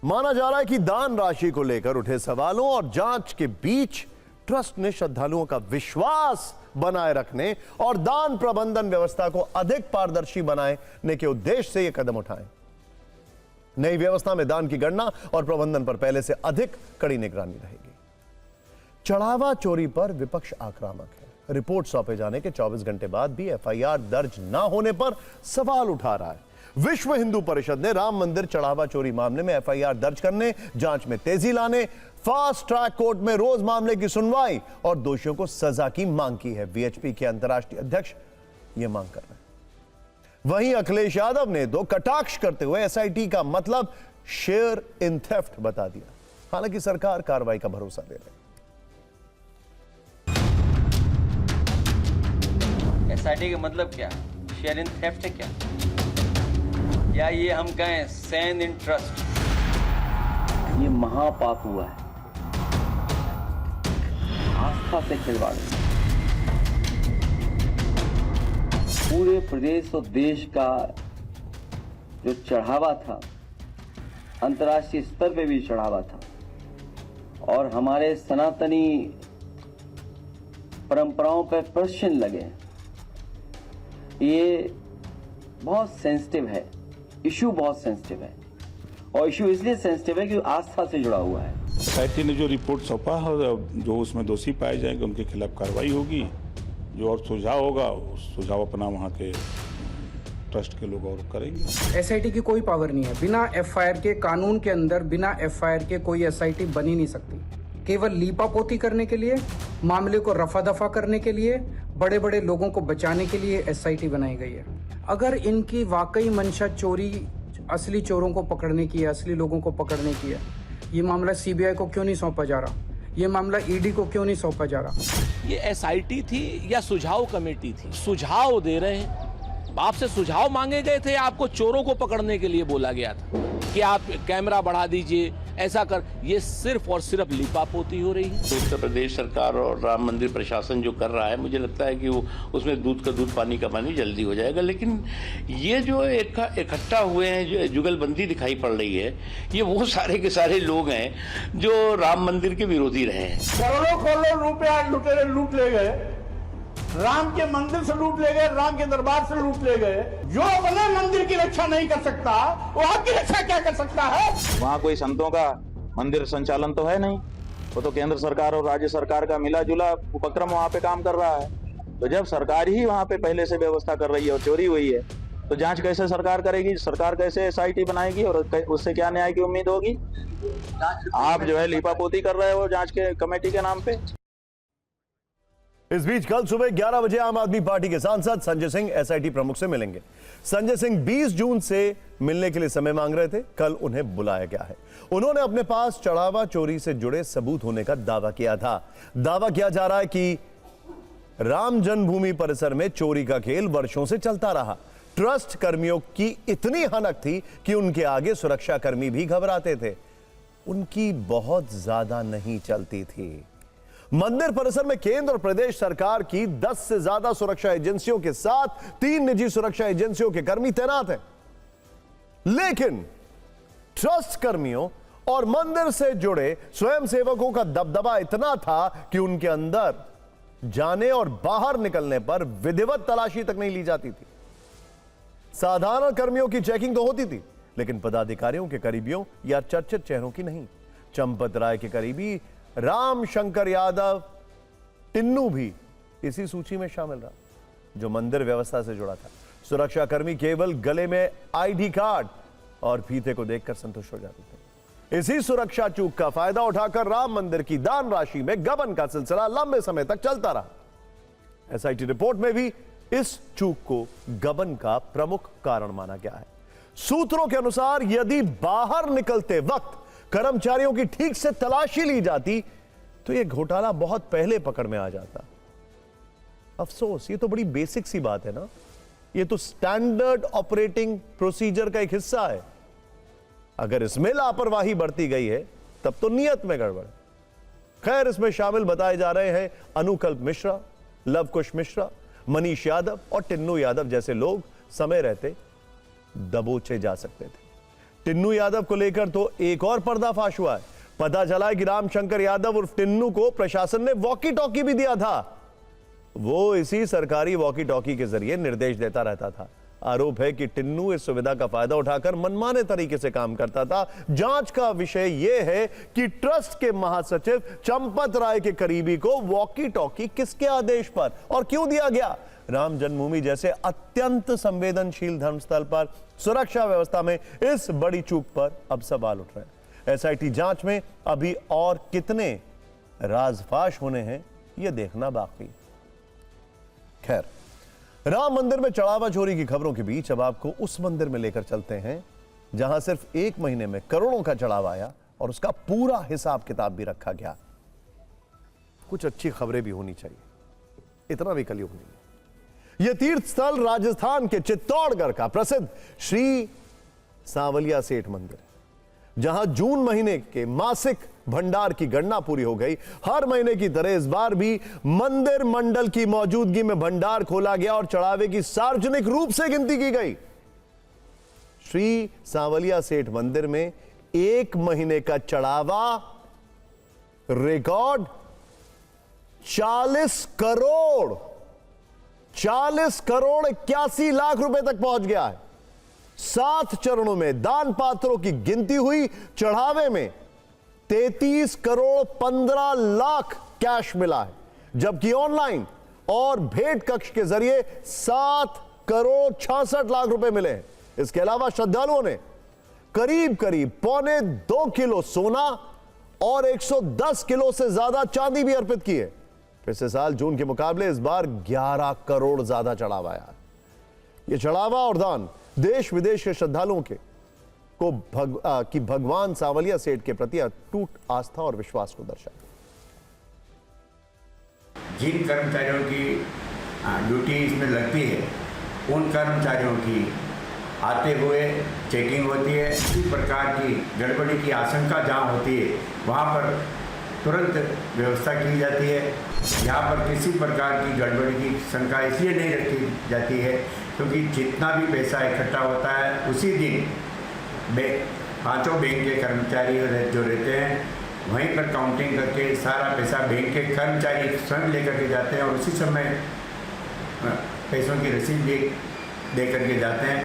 माना जा रहा है कि दान राशि को लेकर उठे सवालों और जांच के बीच ट्रस्ट ने श्रद्धालुओं का विश्वास बनाए रखने और दान प्रबंधन व्यवस्था को अधिक पारदर्शी बनाने के उद्देश्य से यह कदम उठाए। नई व्यवस्था में दान की गणना और प्रबंधन पर पहले से अधिक कड़ी निगरानी रहेगी। चढ़ावा चोरी पर विपक्ष आक्रामक है। रिपोर्ट सौंपे जाने के 24 घंटे बाद भी एफआईआर दर्ज न होने पर सवाल उठा रहा है। विश्व हिंदू परिषद ने राम मंदिर चढ़ावा चोरी मामले में एफआईआर दर्ज करने, जांच में तेजी लाने, फास्ट ट्रैक कोर्ट में रोज मामले की सुनवाई और दोषियों को सजा की मांग की है। वीएचपी के अंतर्राष्ट्रीय अध्यक्ष यह मांग कर रहे हैं। वहीं अखिलेश यादव ने तो कटाक्ष करते हुए एसआईटी का मतलब शेयर इन थेफ्ट बता दिया। हालांकि सरकार कार्रवाई का भरोसा दे रही है। एसआईटी का मतलब क्या? शेयर इन थेफ्ट है क्या? या ये हम कहें सैन इन ट्रस्ट? ये महापाप हुआ है। आस्था से खिलवाड़। पूरे प्रदेश और देश का जो चढ़ावा था, अंतर्राष्ट्रीय स्तर पे भी चढ़ावा था और हमारे सनातनी परंपराओं पर प्रश्न लगे। ये बहुत सेंसिटिव है, इशू बहुत सेंसिटिव है और इशू इसलिए सेंसिटिव है कि आस्था से जुड़ा हुआ है। एसआईटी ने जो रिपोर्ट सौंपा है, जो उसमें दोषी पाए जाएंगे उनके खिलाफ कार्रवाई होगी। जो और सुझाव होगा उस सुझाव अपना वहाँ के ट्रस्ट के लोग और करेंगे। एसआईटी की कोई पावर नहीं है। बिना एफआईआर के, कानून के अंदर बिना एफआईआर के कोई एसआईटी बन ही नहीं सकती। केवल लीपापोती करने के लिए, मामले को रफा दफा करने के लिए, बड़े बड़े लोगों को बचाने के लिए एसआईटी बनाई गई है। अगर इनकी वाकई मंशा चोरी, असली चोरों को पकड़ने की है, असली लोगों को पकड़ने की है, ये मामला सीबीआई को क्यों नहीं सौंपा जा रहा? ये मामला ईडी को क्यों नहीं सौंपा जा रहा? ये एसआईटी थी या सुझाव कमेटी थी? सुझाव दे रहे हैं। आपसे सुझाव मांगे गए थे, आपको चोरों को पकड़ने के लिए बोला गया था कि आप कैमरा बढ़ा दीजिए, ऐसा कर। ये सिर्फ और सिर्फ लिपापोती हो रही है। उत्तर प्रदेश सरकार और राम मंदिर प्रशासन जो कर रहा है, मुझे लगता है कि वो उसमें दूध का दूध पानी का पानी जल्दी हो जाएगा। लेकिन ये जो इकट्ठा हुए हैं, जो जुगलबंदी दिखाई पड़ रही है, ये वो सारे के सारे लोग हैं जो राम मंदिर के विरोधी रहे हैं। करोड़ों रुपया लुटेरे लूट ले गए, राम के मंदिर से लूट ले गए, राम के दरबार से लूट ले गए। जो अपने मंदिर की रक्षा नहीं कर सकता, वो आपकी रक्षा क्या कर सकता है? वहाँ कोई संतों का मंदिर संचालन तो है नहीं, वो तो केंद्र सरकार और राज्य सरकार का मिला जुला उपक्रम वहाँ पे काम कर रहा है। तो जब सरकार ही वहाँ पे पहले से व्यवस्था कर रही है और चोरी हुई है, तो जांच कैसे सरकार करेगी? सरकार कैसे एसआईटी बनाएगी और उससे क्या न्याय की उम्मीद होगी? आप जो है लीपापोती कर रहे हो जांच के कमेटी के नाम पे। इस बीच कल सुबह 11 बजे आम आदमी पार्टी के सांसद संजय सिंह एसआईटी प्रमुख से मिलेंगे। संजय सिंह 20 जून से मिलने के लिए समय मांग रहे थे। कल उन्हें बुलाया गया है। उन्होंने अपने पास चढ़ावा चोरी से जुड़े सबूत होने का दावा किया था। दावा किया जा रहा है कि राम जन्मभूमि परिसर में चोरी का खेल वर्षों से चलता रहा। ट्रस्ट कर्मियों की इतनी हनक थी कि उनके आगे सुरक्षा कर्मी भी घबराते थे। उनकी बहुत ज्यादा नहीं चलती थी। मंदिर परिसर में केंद्र और प्रदेश सरकार की 10 से ज्यादा सुरक्षा एजेंसियों के साथ 3 निजी सुरक्षा एजेंसियों के कर्मी तैनात हैं। लेकिन ट्रस्ट कर्मियों और मंदिर से जुड़े स्वयंसेवकों का दबदबा इतना था कि उनके अंदर जाने और बाहर निकलने पर विधिवत तलाशी तक नहीं ली जाती थी। साधारण कर्मियों की चेकिंग तो होती थी, लेकिन पदाधिकारियों के करीबियों या चर्चित चेहरों की नहीं। चंपत राय के करीबी राम शंकर यादव टिन्नू भी इसी सूची में शामिल रहा, जो मंदिर व्यवस्था से जुड़ा था। सुरक्षा कर्मी केवल गले में आईडी कार्ड और फीते को देखकर संतुष्ट हो जाते थे। इसी सुरक्षा चूक का फायदा उठाकर राम मंदिर की दान राशि में गबन का सिलसिला लंबे समय तक चलता रहा। एसआईटी रिपोर्ट में भी इस चूक को गबन का प्रमुख कारण माना गया है। सूत्रों के अनुसार यदि बाहर निकलते वक्त कर्मचारियों की ठीक से तलाशी ली जाती तो यह घोटाला बहुत पहले पकड़ में आ जाता। अफसोस, ये तो बड़ी बेसिक सी बात है ना। ये तो स्टैंडर्ड ऑपरेटिंग प्रोसीजर का एक हिस्सा है। अगर इसमें लापरवाही बरती गई है तब तो नियत में गड़बड़। खैर, इसमें शामिल बताए जा रहे हैं अनुकल्प मिश्रा, लवकुश मिश्रा, मनीष यादव और टिन्नू यादव जैसे लोग समय रहते दबोचे जा सकते थे। टिन्नू यादव को लेकर तो एक और पर्दाफाश हुआ है। पता चला है कि रामशंकर यादव उर्फ टिन्नू को प्रशासन ने वॉकी टॉकी भी दिया था। वो इसी सरकारी वॉकी टॉकी के जरिए निर्देश देता रहता था। आरोप है कि टिन्नू इस सुविधा का फायदा उठाकर मनमाने तरीके से काम करता था। जांच का विषय यह है कि ट्रस्ट के महासचिव चंपत राय के करीबी को वॉकी टॉकी किसके आदेश पर और क्यों दिया गया। राम जन्मभूमि जैसे अत्यंत संवेदनशील धर्मस्थल पर सुरक्षा व्यवस्था में इस बड़ी चूक पर अब सवाल उठ रहे हैं। एसआईटी जांच में अभी और कितने राजफाश होने हैं, यह देखना बाकी। खैर, राम मंदिर में चढ़ावा चोरी की खबरों के बीच अब आपको उस मंदिर में लेकर चलते हैं जहां सिर्फ 1 महीने में करोड़ों का चढ़ावा आया और उसका पूरा हिसाब किताब भी रखा गया। कुछ अच्छी खबरें भी होनी चाहिए, इतना भी कलयुग नहीं है। यह तीर्थ स्थल राजस्थान के चित्तौड़गढ़ का प्रसिद्ध श्री सांवलिया सेठ मंदिर है, जहां जून महीने के मासिक भंडार की गणना पूरी हो गई। हर महीने की तरह इस बार भी मंदिर मंडल की मौजूदगी में भंडार खोला गया और चढ़ावे की सार्वजनिक रूप से गिनती की गई। श्री सांवलिया सेठ मंदिर में 1 महीने का चढ़ावा रिकॉर्ड 40 करोड़ 81 लाख रुपए तक पहुंच गया है। 7 चरणों में दान पात्रों की गिनती हुई। चढ़ावे में 33 करोड़ 15 लाख कैश मिला है, जबकि ऑनलाइन और भेंट कक्ष के जरिए 7 करोड़ 66 लाख रुपए मिले हैं। इसके अलावा श्रद्धालुओं ने करीब 1.25 किलो सोना और 110 किलो से ज्यादा चांदी भी अर्पित की है। पिछले साल जून के मुकाबले इस बार 11 करोड़ ज्यादा चढ़ावा आया। यह चढ़ावा और दान देश विदेश के श्रद्धालुओं को भगवान सांवलिया सेठ के प्रति अटूट आस्था और विश्वास को दर्शाता है। जिन कर्मचारियों की ड्यूटी इसमें लगती है, उन कर्मचारियों की आते हुए चेकिंग होती है। किसी प्रकार की गड़बड़ी की आशंका जहाँ होती है, वहाँ पर तुरंत व्यवस्था की जाती है। यहाँ पर किसी प्रकार की गड़बड़ी की शंका इसलिए नहीं रखी जाती है क्योंकि जितना भी पैसा इकट्ठा होता है उसी दिन पांचों बैंक के कर्मचारी जो रहते हैं वहीं पर काउंटिंग करके सारा पैसा बैंक के कर्मचारी स्वयं लेकर के जाते हैं और उसी समय पैसों की रसीद भी दे करके जाते हैं।